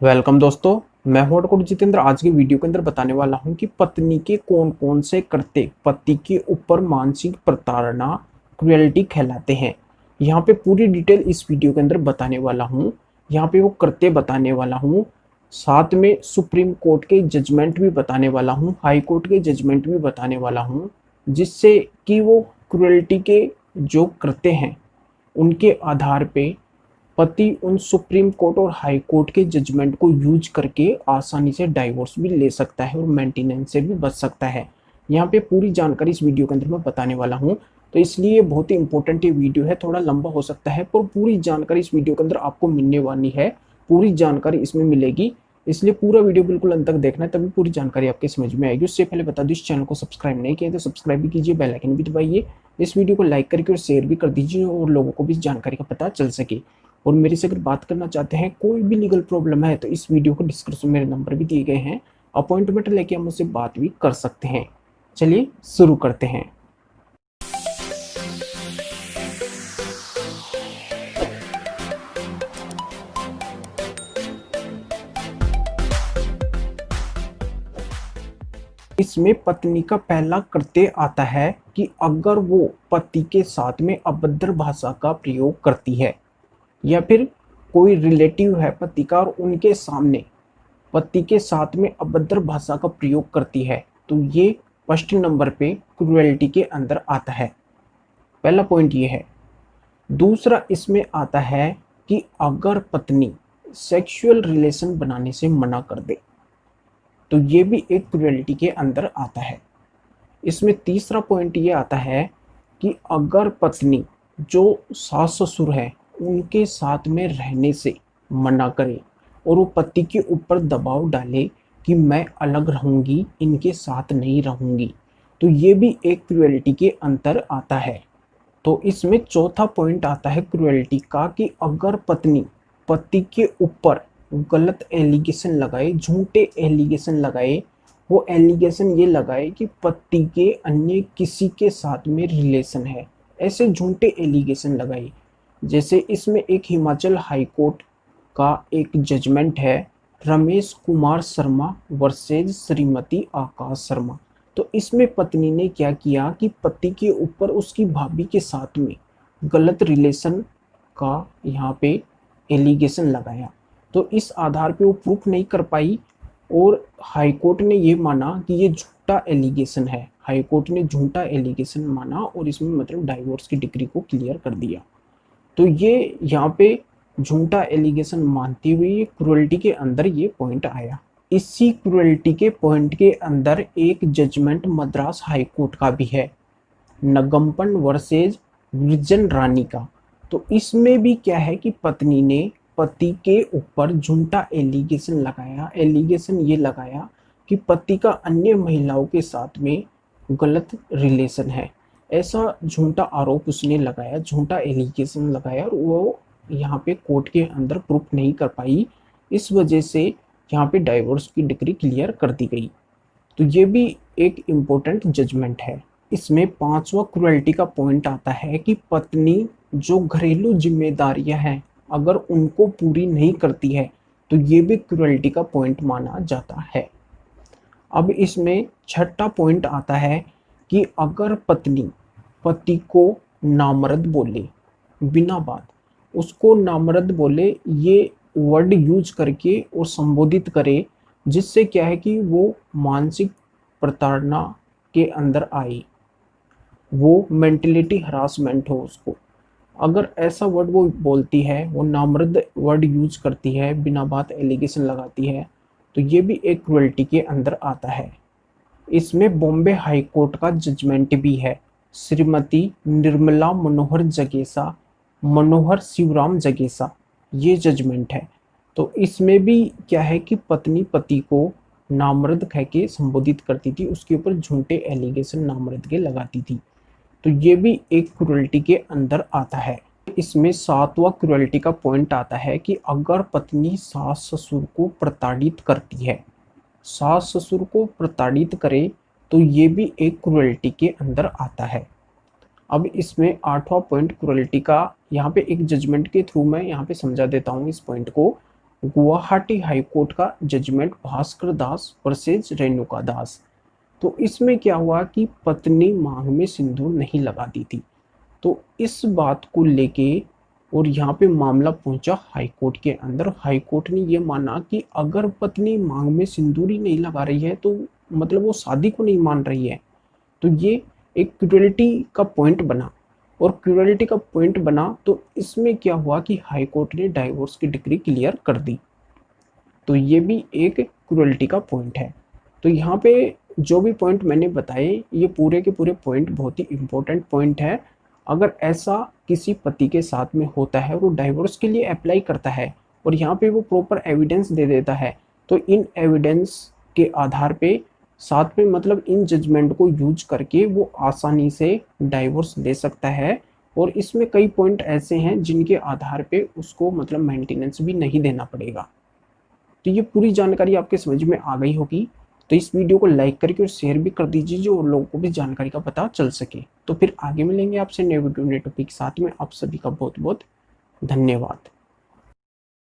Welcome दोस्तों, मैं हूं डॉक्टर जितेंद्र। आज की वीडियो के अंदर बताने वाला हूं कि पत्नी के कौन कौन से कृत्य पति के ऊपर मानसिक प्रताड़ना क्रुएल्टी कहलाते हैं। यहाँ पे पूरी डिटेल इस वीडियो के अंदर बताने वाला हूँ। यहाँ पे वो कृत्य बताने वाला हूँ, साथ में सुप्रीम कोर्ट के जजमेंट भी बताने वाला हूँ, हाई कोर्ट के जजमेंट भी बताने वाला हूँ, जिससे कि वो क्रुएल्टी के जो कृत्य हैं उनके आधार पे पति उन सुप्रीम कोर्ट और हाई कोर्ट के जजमेंट को यूज करके आसानी से डाइवोर्स भी ले सकता है और मेंटेनेंस से भी बच सकता है। यहाँ पे पूरी जानकारी इस वीडियो के अंदर मैं बताने वाला हूँ, तो इसलिए बहुत ही इंपॉर्टेंट ये वीडियो है। थोड़ा लंबा हो सकता है पर पूरी जानकारी इस वीडियो के अंदर आपको मिलने वाली है। पूरी जानकारी इसमें मिलेगी, इसलिए पूरा वीडियो बिल्कुल अंत तक देखना है, तभी पूरी जानकारी आपके समझ में आएगी। उससे पहले बता दो, इस चैनल को सब्सक्राइब नहीं किया तो सब्सक्राइब भी कीजिए, बेल आइकन भी दबाइए, इस वीडियो को लाइक करके और शेयर भी कर दीजिए और लोगों को भी इस जानकारी का पता चल सके। और मेरे से अगर बात करना चाहते हैं, कोई भी लीगल प्रॉब्लम है, तो इस वीडियो को डिस्क्रिप्शन में मेरे नंबर भी दिए गए हैं, अपॉइंटमेंट लेके हम उससे बात भी कर सकते हैं। चलिए शुरू करते हैं। इसमें पत्नी का पहला कृत्य आता है कि अगर वो पति के साथ में अभद्र भाषा का प्रयोग करती है या फिर कोई रिलेटिव है पति का और उनके सामने पति के साथ में अभद्र भाषा का प्रयोग करती है, तो ये फर्स्ट नंबर पे क्रुएल्टी के अंदर आता है। पहला पॉइंट ये है। दूसरा इसमें आता है कि अगर पत्नी सेक्सुअल रिलेशन बनाने से मना कर दे, तो ये भी एक क्रुएल्टी के अंदर आता है। इसमें तीसरा पॉइंट ये आता है कि अगर पत्नी जो सास ससुर है उनके साथ में रहने से मना करे और वो पति के ऊपर दबाव डाले कि मैं अलग रहूंगी, इनके साथ नहीं रहूंगी, तो ये भी एक क्रुएल्टी के अंतर आता है। तो इसमें चौथा पॉइंट आता है क्रुएल्टी का कि अगर पत्नी पति के ऊपर गलत एलिगेशन लगाए, झूठे एलिगेशन लगाए, वो एलिगेशन ये लगाए कि पति के अन्य किसी के साथ में रिलेशन है, ऐसे झूठे एलिगेशन लगाए। जैसे इसमें एक हिमाचल हाई कोर्ट का एक जजमेंट है, रमेश कुमार शर्मा वर्सेज श्रीमती आकाश शर्मा। तो इसमें पत्नी ने क्या किया कि पति के ऊपर उसकी भाभी के साथ में गलत रिलेशन का यहाँ पे एलिगेशन लगाया, तो इस आधार पे वो प्रूफ नहीं कर पाई और हाई कोर्ट ने ये माना कि ये झूठा एलिगेशन है। हाई कोर्ट ने झूठा एलिगेशन माना और इसमें मतलब डाइवोर्स की डिग्री को क्लियर कर दिया। तो ये यहाँ पे झूठा एलिगेशन मानते हुए क्रुएल्टी के अंदर ये पॉइंट आया। इसी क्रुएल्टी के पॉइंट के अंदर एक जजमेंट मद्रास हाई कोर्ट का भी है, नगम्पन वर्सेज विजन रानी का। तो इसमें भी क्या है कि पत्नी ने पति के ऊपर झूठा एलिगेशन लगाया। एलिगेशन ये लगाया कि पति का अन्य महिलाओं के साथ में गलत रिलेशन है, ऐसा झूठा आरोप उसने लगाया, झूठा एलिगेशन लगाया और वो यहाँ पे कोर्ट के अंदर प्रूफ नहीं कर पाई। इस वजह से यहाँ पे डाइवोर्स की डिग्री क्लियर कर दी गई। तो ये भी एक इम्पोर्टेंट जजमेंट है। इसमें पांचवा क्रुएल्टी का पॉइंट आता है कि पत्नी जो घरेलू जिम्मेदारियां हैं अगर उनको पूरी नहीं करती है, तो ये भी क्रुएल्टी का पॉइंट माना जाता है। अब इसमें छठा पॉइंट आता है कि अगर पत्नी पति को नामर्द बोले, बिना बात उसको नामर्द बोले, ये वर्ड यूज करके और संबोधित करे, जिससे क्या है कि वो मानसिक प्रताड़ना के अंदर आई, वो मेंटलिटी हरासमेंट हो उसको, अगर ऐसा वर्ड वो बोलती है, वो नामर्द वर्ड यूज करती है, बिना बात एलिगेशन लगाती है, तो ये भी एक क्रुएल्टी के अंदर आता है। इसमें बॉम्बे हाई कोर्ट का जजमेंट भी है, श्रीमती निर्मला मनोहर शिवराम जगेसा, ये जजमेंट है। तो इसमें भी क्या है कि पत्नी पति को नामर्द कह के संबोधित करती थी, उसके ऊपर झूठे एलिगेशन नामर्द के लगाती थी, तो ये भी एक क्रुएल्टी के अंदर आता है। इसमें सातवां क्रुएल्टी का पॉइंट आता है कि अगर पत्नी सास ससुर को प्रताड़ित करती है, सास ससुर को प्रताड़ित करे, तो ये भी एक क्रुएल्टी के अंदर आता है। अब इसमें आठवां पॉइंट क्रुएल्टी का, यहाँ पे एक जजमेंट के थ्रू मैं यहाँ पे समझा देता हूँ इस पॉइंट को। गुवाहाटी हाई कोर्ट का जजमेंट भास्कर दास वर्सेज रेणुका दास। तो इसमें क्या हुआ कि पत्नी मांग में सिंदूर नहीं लगाती थी। तो इस बात को लेके और यहाँ पे मामला पहुंचा हाई कोर्ट के अंदर। हाई कोर्ट ने ये माना कि अगर पत्नी मांग में सिंदूर ही नहीं लगा रही है तो मतलब वो शादी को नहीं मान रही है, तो ये एक क्रूरल्टी का पॉइंट बना। और क्रूरल्टी का पॉइंट बना तो इसमें क्या हुआ कि हाई कोर्ट ने डाइवोर्स की डिग्री क्लियर कर दी। तो ये भी एक क्रूरल्टी का पॉइंट है। तो यहाँ पे जो भी पॉइंट मैंने बताए ये पूरे के पूरे पॉइंट बहुत ही इम्पोर्टेंट पॉइंट है। अगर ऐसा किसी पति के साथ में होता है, वो डाइवोर्स के लिए अप्लाई करता है और यहाँ पे वो प्रॉपर एविडेंस दे देता है, तो इन एविडेंस के आधार पे साथ में मतलब इन जजमेंट को यूज करके वो आसानी से डाइवोर्स दे सकता है। और इसमें कई पॉइंट ऐसे हैं जिनके आधार पे उसको मतलब मेंटेनेंस भी नहीं देना पड़ेगा। तो ये पूरी जानकारी आपके समझ में आ गई होगी। तो इस वीडियो को लाइक करके और शेयर भी कर दीजिए जो और लोगों को भी जानकारी का पता चल सके। तो फिर आगे मिलेंगे आपसे नए वीडियो नए टॉपिक के साथ में। आप सभी का बहुत बहुत धन्यवाद।